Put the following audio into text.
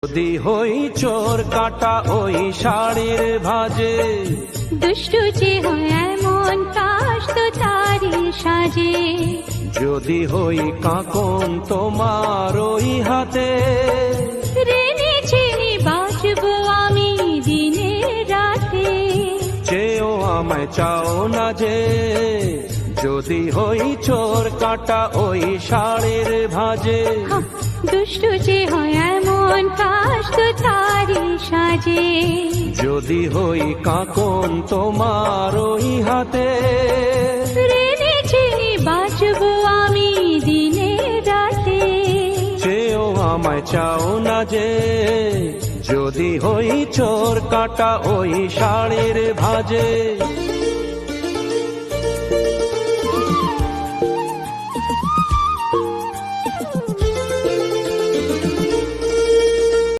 যদি হই চোর কাটা ওই শাড়ির ভাজে, দুষ্টু যে হয় এমন কাশ তো তারি সাজে। যদি হই কাঁকন তোমার ওই হাতে, রেনে ছেড়ে বাঁচবো আমি দিনে রাতে। চেয়েও আমায় চাও না যে, যদি হই চোর কাটা ওই শাড়ির ভাজে। দুষ্টু যে হয় এমন কাশ তো তারি সাজে। যদি হই কাঁকন তোমার ওই হাতে, রেনে ছেড়ে বাঁচবো আমি দিনে রাতে। চেয়েও আমায় চাও না যে, যদি হই চোর কাটা ওই শাড়ির ভাজে।